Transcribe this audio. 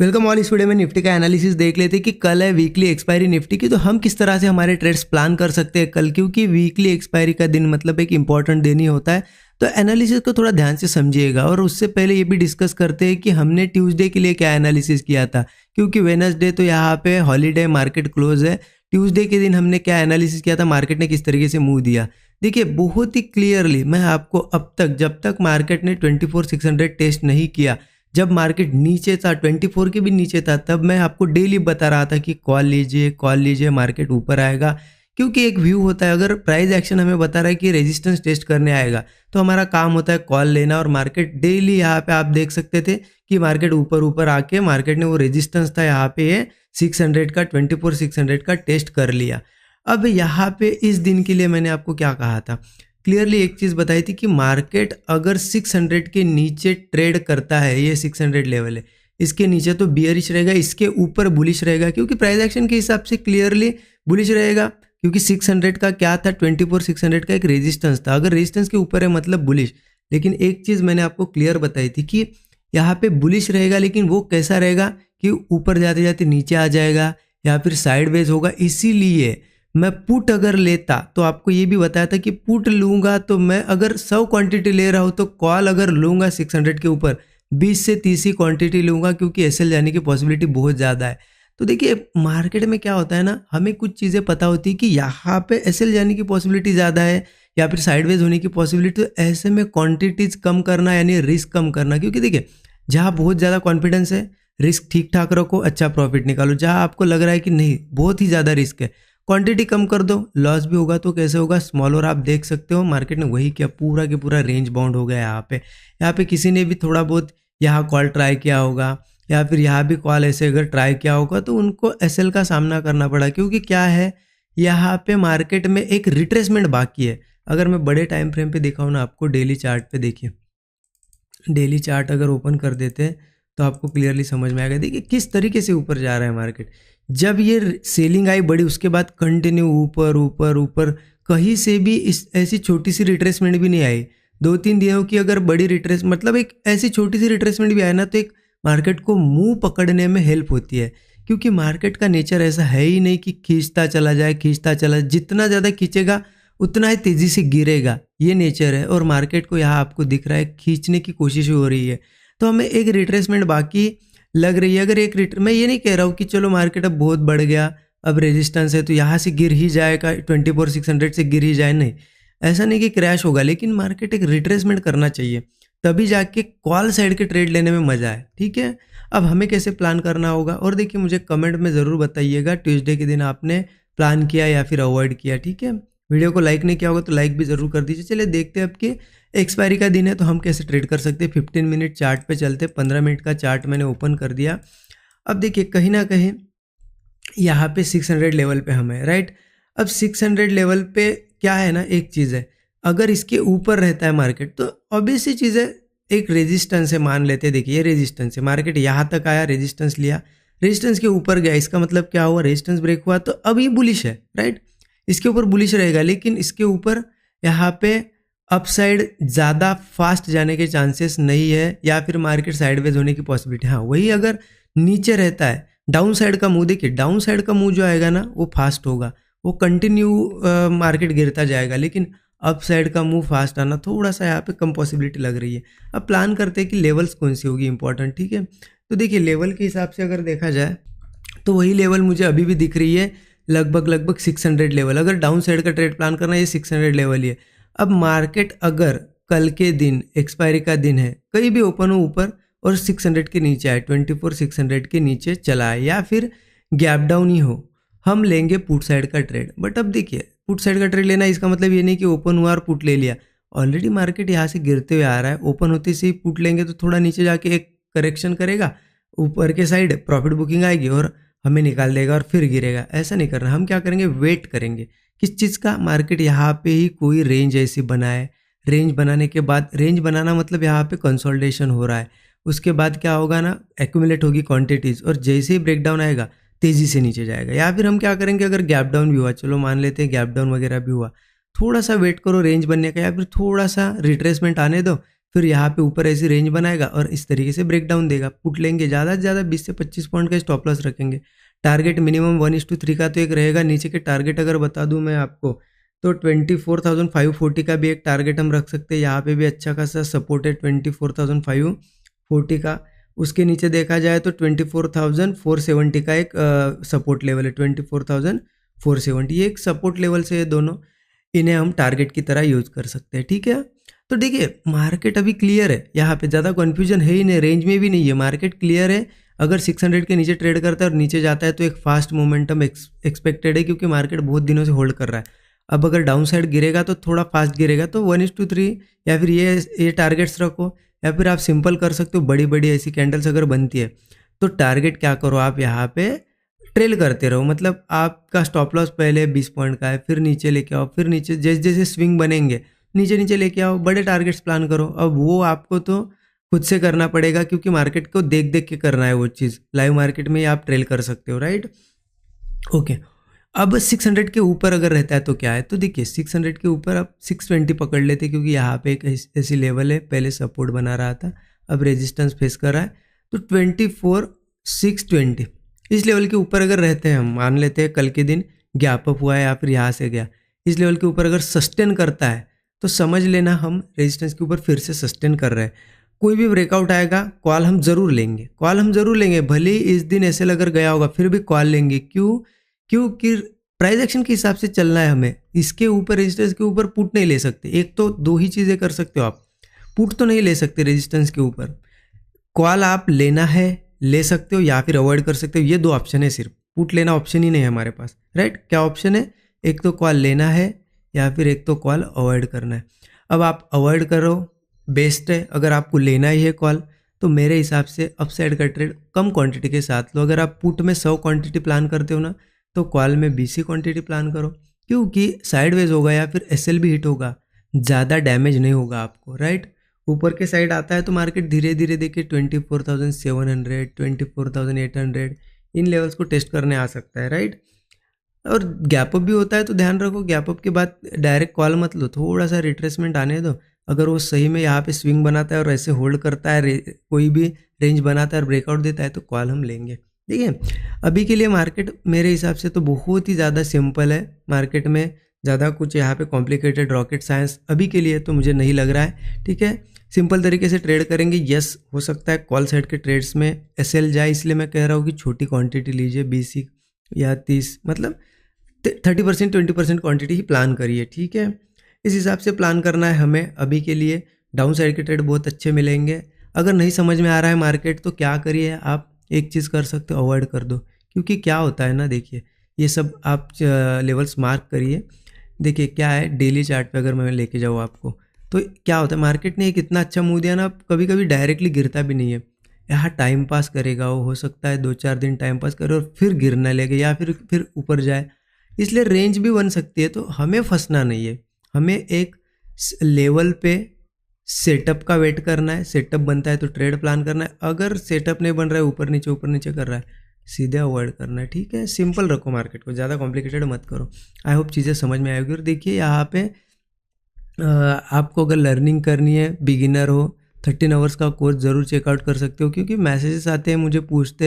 Welcome all. इस video में Nifty का एनालिसिस देख लेते हैं कि कल है वीकली एक्सपायरी निफ्टी की, तो हम किस तरह से हमारे ट्रेड्स प्लान कर सकते हैं कल, क्योंकि वीकली एक्सपायरी का दिन मतलब एक इंपॉर्टेंट दिन ही होता है। तो एनालिसिस को थोड़ा ध्यान से समझिएगा। और उससे पहले ये भी डिस्कस करते हैं कि हमने ट्यूसडे के लिए क्या एनालिसिस किया था, क्योंकि वेडनेसडे तो यहाँ पे हॉलीडे, मार्केट क्लोज है। ट्यूसडे के दिन हमने क्या एनालिसिस किया था, मार्केट ने किस तरीके से मूव दिया। देखिए बहुत ही क्लियरली मैं आपको अब तक, जब तक मार्केट ने 24,600 टेस्ट नहीं किया, जब मार्केट नीचे था 24 के भी नीचे था, तब मैं आपको डेली बता रहा था कि कॉल लीजिए मार्केट ऊपर आएगा। क्योंकि एक व्यू होता है, अगर प्राइस एक्शन हमें बता रहा है कि रेजिस्टेंस टेस्ट करने आएगा, तो हमारा काम होता है कॉल लेना। और मार्केट डेली यहाँ पे आप देख सकते थे कि मार्केट ऊपर आके मार्केट ने वो रेजिस्टेंस था यहाँ पे 600 का, 24,600 का टेस्ट कर लिया। अब यहाँ पे इस दिन के लिए मैंने आपको क्या कहा था, क्लियरली एक चीज़ बताई थी कि मार्केट अगर 600 के नीचे ट्रेड करता है, ये 600 लेवल है, इसके नीचे तो बियरिश रहेगा, इसके ऊपर बुलिश रहेगा। क्योंकि प्राइस एक्शन के हिसाब से क्लियरली बुलिश रहेगा, क्योंकि 600 का क्या था, 24,600 का एक रेजिस्टेंस था। अगर रेजिस्टेंस के ऊपर है मतलब बुलिश। लेकिन एक चीज़ मैंने आपको क्लियर बताई थी कि यहाँ पे बुलिश रहेगा, लेकिन वो कैसा रहेगा कि ऊपर जाते जाते नीचे आ जाएगा या फिर साइडवेज होगा। इसीलिए मैं पुट अगर लेता तो आपको ये भी बताया था कि पुट लूंगा तो मैं अगर 100 क्वांटिटी ले रहा हूँ तो कॉल अगर लूंगा 600 के ऊपर 20 से 30 ही क्वांटिटी लूंगा, क्योंकि एसएल जाने की पॉसिबिलिटी बहुत ज़्यादा है। तो देखिए मार्केट में क्या होता है ना, हमें कुछ चीज़ें पता होती है कि यहाँ पे एसएल जाने की पॉसिबिलिटी ज़्यादा है या फिर साइडवेज होने की पॉसिबिलिटी। तो ऐसे में क्वान्टिटीज कम करना यानी रिस्क कम करना। क्योंकि देखिए जहाँ बहुत ज़्यादा कॉन्फिडेंस है, रिस्क ठीक ठाक रखो, अच्छा प्रॉफिट निकालो। जहाँ आपको लग रहा है कि नहीं बहुत ही ज़्यादा रिस्क है, क्वांटिटी कम कर दो, लॉस भी होगा तो कैसे होगा, स्मॉलर। आप देख सकते हो मार्केट ने वही किया, पूरा के पूरा रेंज बाउंड हो गया। यहाँ पे किसी ने भी थोड़ा बहुत यहाँ कॉल ट्राई किया होगा या फिर यहाँ भी कॉल ऐसे अगर ट्राई किया होगा तो उनको एसएल का सामना करना पड़ा। क्योंकि क्या है, यहाँ पे मार्केट में एक रिट्रेसमेंट बाकी है। अगर मैं बड़े टाइम फ्रेम पे दिखाऊँ ना आपको, डेली चार्ट पे देखिए, डेली चार्ट अगर ओपन कर देते हैं तो आपको क्लियरली समझ में आएगा। देखिए किस तरीके से ऊपर जा रहा है मार्केट। जब ये सेलिंग आई बड़ी, उसके बाद कंटिन्यू ऊपर, कहीं से भी इस ऐसी छोटी सी रिट्रेसमेंट भी नहीं आई। 2-3 दिनों की अगर बड़ी रिट्रेस मतलब एक ऐसी छोटी सी रिट्रेसमेंट भी आए ना, तो एक मार्केट को मुंह पकड़ने में हेल्प होती है। क्योंकि मार्केट का नेचर ऐसा है ही नहीं कि खींचता चला जाए। जितना ज़्यादा खींचेगा उतना ही तेज़ी से गिरेगा, ये नेचर है। और मार्केट को यहाँ आपको दिख रहा है खींचने की कोशिश हो रही है, तो हमें एक रिट्रेसमेंट बाकी लग रही है। अगर मैं ये नहीं कह रहा हूँ कि चलो मार्केट अब बहुत बढ़ गया, अब रेजिस्टेंस है तो यहाँ से गिर ही जाएगा, 24,600 से गिर ही जाए, नहीं ऐसा नहीं कि क्रैश होगा। लेकिन मार्केट एक रिट्रेसमेंट करना चाहिए, तभी जाके कॉल साइड के ट्रेड लेने में मजा है। ठीक है, अब हमें कैसे प्लान करना होगा, और देखिए मुझे कमेंट में ज़रूर बताइएगा ट्यूसडे के दिन आपने प्लान किया या फिर अवॉइड किया। ठीक है, वीडियो को लाइक नहीं किया होगा तो लाइक भी ज़रूर कर दीजिए। चलिए देखते हैं अब कि एक्सपायरी का दिन है तो हम कैसे ट्रेड कर सकते हैं। 15 मिनट चार्ट पे चलते, 15 मिनट का चार्ट मैंने ओपन कर दिया। अब देखिए कहीं ना कहीं यहाँ पे 600 लेवल पे हम है, राइट। अब 600 लेवल पे क्या है ना, एक चीज़ है, अगर इसके ऊपर रहता है मार्केट तो ऑब्वियस सी चीज़ है, एक रेजिस्टेंस है मान लेते हैं। देखिए ये रेजिस्टेंस है, मार्केट यहाँ तक आया, रेजिस्टेंस लिया, रेजिस्टेंस के ऊपर गया, इसका मतलब क्या हुआ, रेजिस्टेंस ब्रेक हुआ तो अब ये बुलिश है, राइट। इसके ऊपर बुलिश रहेगा, लेकिन इसके ऊपर यहाँ पे अपसाइड ज़्यादा फास्ट जाने के चांसेस नहीं है, या फिर मार्केट साइडवेज होने की पॉसिबिलिटी। हाँ वही अगर नीचे रहता है, डाउन साइड का मूव देखिए, डाउन साइड का मूव जो आएगा ना वो फास्ट होगा, वो कंटिन्यू मार्केट गिरता जाएगा। लेकिन अप साइड का मूव फास्ट आना थोड़ा सा यहाँ पे कम पॉसिबिलिटी लग रही है। अब प्लान करते हैं कि लेवल्स कौन सी होगी इंपॉर्टेंट। ठीक है, तो देखिए लेवल के हिसाब से अगर देखा जाए तो वही लेवल मुझे अभी भी दिख रही है, लगभग 600 लेवल। अगर डाउन साइड का ट्रेड प्लान करना है, ये 600 लेवल ही है। अब मार्केट अगर कल के दिन एक्सपायरी का दिन है, कहीं भी ओपन हो ऊपर और 600 के नीचे आए, 24,600 के नीचे चला है, या फिर गैप डाउन ही हो, हम लेंगे पुट साइड का ट्रेड। बट अब देखिए पुट साइड का ट्रेड लेना, इसका मतलब ये नहीं कि ओपन हुआ और पुट ले लिया। ऑलरेडी मार्केट यहाँ से गिरते हुए आ रहा है, ओपन होते से ही पुट लेंगे तो थोड़ा नीचे जाके एक करेक्शन करेगा, ऊपर के साइड प्रॉफिट बुकिंग आएगी और हमें निकाल देगा और फिर गिरेगा। ऐसा नहीं करना, हम क्या करेंगे, वेट करेंगे। किस चीज़ का, मार्केट यहाँ पे ही कोई रेंज ऐसी बनाए, रेंज बनाने के बाद, रेंज बनाना मतलब यहाँ पे कंसोलिडेशन हो रहा है, उसके बाद क्या होगा ना, एक्यूमुलेट होगी क्वांटिटीज़, और जैसे ही ब्रेकडाउन आएगा तेज़ी से नीचे जाएगा। या फिर हम क्या करेंगे, अगर गैप डाउन भी हुआ, चलो मान लेते हैं गैप डाउन वगैरह भी हुआ, थोड़ा सा वेट करो रेंज बनने का, या फिर थोड़ा सा रिट्रेसमेंट आने दो, फिर यहाँ पे ऊपर ऐसी रेंज बनाएगा और इस तरीके से ब्रेक डाउन देगा। पुट लेंगे ज़्यादा से ज़्यादा 20 से 25 पॉइंट का स्टॉप लॉस रखेंगे। टारगेट मिनिमम 1:3 का तो एक रहेगा। नीचे के टारगेट अगर बता दूं मैं आपको तो 24,540 का भी एक टारगेट हम रख सकते हैं। यहाँ पे भी अच्छा खासा सपोर्ट है 24,540 का। उसके नीचे देखा जाए तो 24,470 का एक सपोर्ट लेवल है, 24,470। ये एक सपोर्ट लेवल से, ये दोनों इन्हें हम टारगेट की तरह यूज कर सकते हैं। ठीक है, तो देखिए मार्केट अभी क्लियर है, यहाँ पे ज़्यादा कन्फ्यूजन है ही नहीं, रेंज में भी नहीं है, मार्केट क्लियर है। अगर 600 के नीचे ट्रेड करता है और नीचे जाता है तो एक फास्ट मोमेंटम एक्सपेक्टेड है, क्योंकि मार्केट बहुत दिनों से होल्ड कर रहा है। अब अगर डाउन साइड गिरेगा तो थोड़ा फास्ट गिरेगा, तो 1:3 या फिर ये टारगेट्स रखो, या फिर आप सिंपल कर सकते हो, बड़ी बड़ी ऐसी कैंडल्स अगर बनती है तो टारगेट क्या करो, आप यहाँ पे ट्रेल करते रहो। मतलब आपका स्टॉप लॉस पहले 20 पॉइंट का है, फिर नीचे लेके आओ, फिर नीचे जैसे जैसे स्विंग बनेंगे नीचे नीचे लेके आओ, बड़े टारगेट्स प्लान करो। अब वो आपको तो खुद से करना पड़ेगा, क्योंकि मार्केट को देख देख के करना है वो चीज़। लाइव मार्केट में आप ट्रेल कर सकते हो, राइट। ओके, अब 600 के ऊपर अगर रहता है तो क्या है, तो देखिए 600 के ऊपर आप 620 पकड़ लेते, क्योंकि यहाँ पे एक ऐसी लेवल है, पहले सपोर्ट बना रहा था, अब रेजिस्टेंस फेस कर रहा है। तो 24,620 इस लेवल के ऊपर अगर रहते हैं, हम मान लेते हैं कल के दिन गैप अप हुआ है या फिर यहाँ से गया, इस लेवल के ऊपर अगर सस्टेन करता है तो समझ लेना हम रेजिस्टेंस के ऊपर फिर से सस्टेन कर रहे हैं। कोई भी ब्रेकआउट आएगा कॉल हम जरूर लेंगे, कॉल हम जरूर लेंगे, भले ही इस दिन ऐसे अगर गया होगा फिर भी कॉल लेंगे। क्योंकि प्राइस एक्शन के हिसाब से चलना है हमें। इसके ऊपर रेजिस्टेंस के ऊपर पुट नहीं ले सकते। एक तो दो ही चीज़ें कर सकते हो आप, पुट तो नहीं ले सकते रेजिस्टेंस के ऊपर, कॉल आप लेना है ले सकते हो या फिर अवॉइड कर सकते हो। ये दो ऑप्शन है, सिर्फ पुट लेना ऑप्शन ही नहीं है हमारे पास, राइट। क्या ऑप्शन है, एक तो कॉल लेना है या फिर एक तो कॉल अवॉइड करना है। अब आप अवॉइड करो बेस्ट है, अगर आपको लेना ही है कॉल तो मेरे हिसाब से अपसाइड का ट्रेड कम क्वांटिटी के साथ लो। अगर आप पुट में 100 क्वांटिटी प्लान करते हो ना, तो कॉल में 20 ही क्वांटिटी प्लान करो, क्योंकि साइडवेज होगा या फिर एसएल भी हिट होगा, ज़्यादा डैमेज नहीं होगा आपको, राइट। ऊपर के साइड आता है तो मार्केट धीरे धीरे देखिए 24,700, 24,800 इन लेवल्स को टेस्ट करने आ सकता है, राइट। और गैप अप भी होता है तो ध्यान रखो, गैप अप के बाद डायरेक्ट कॉल मत लो, थोड़ा सा रिट्रेसमेंट आने दो। अगर वो सही में यहाँ पे स्विंग बनाता है और ऐसे होल्ड करता है, कोई भी रेंज बनाता है और ब्रेकआउट देता है तो कॉल हम लेंगे। देखिए अभी के लिए मार्केट मेरे हिसाब से तो बहुत ही ज़्यादा सिंपल है, मार्केट में ज़्यादा कुछ यहाँ पे कॉम्प्लिकेटेड रॉकेट साइंस अभी के लिए तो मुझे नहीं लग रहा है। ठीक है, सिंपल तरीके से ट्रेड करेंगे। यस, हो सकता है कॉल साइड के ट्रेड्स में एसएल जाए, इसलिए मैं कह रहा हूँ कि छोटी क्वांटिटी लीजिए, 20 या 30, मतलब 30% 20% क्वांटिटी ही प्लान करिए। ठीक है, इस हिसाब से प्लान करना है हमें अभी के लिए। डाउन साइड के ट्रेड बहुत अच्छे मिलेंगे। अगर नहीं समझ में आ रहा है मार्केट तो क्या करिए, आप एक चीज़ कर सकते हो, अवॉइड कर दो। क्योंकि क्या होता है ना, देखिए ये सब आप लेवल्स मार्क करिए। देखिए क्या है, डेली चार्ट पे अगर मैं लेके जाऊँ आपको तो क्या होता है, मार्केट ने एक इतना अच्छा मूव दिया ना, कभी कभी डायरेक्टली गिरता भी नहीं है, यहाँ टाइम पास करेगा वो, हो सकता है 2-4 दिन टाइम पास करे और फिर गिरने लगे या फिर ऊपर जाए, इसलिए रेंज भी बन सकती है। तो हमें फंसना नहीं है, हमें एक लेवल पे सेटअप का वेट करना है। सेटअप बनता है तो ट्रेड प्लान करना है, अगर सेटअप नहीं बन रहा है, ऊपर नीचे कर रहा है, सीधे अवॉइड करना है। ठीक है, सिंपल रखो मार्केट को, ज़्यादा कॉम्प्लिकेटेड मत करो। आई होप चीज़ें समझ में आएगी। और देखिए यहाँ पे आपको अगर लर्निंग करनी है, बिगिनर हो, 13 आवर्स का कोर्स ज़रूर चेकआउट कर सकते हो, क्योंकि मैसेजेस आते हैं मुझे पूछते हैं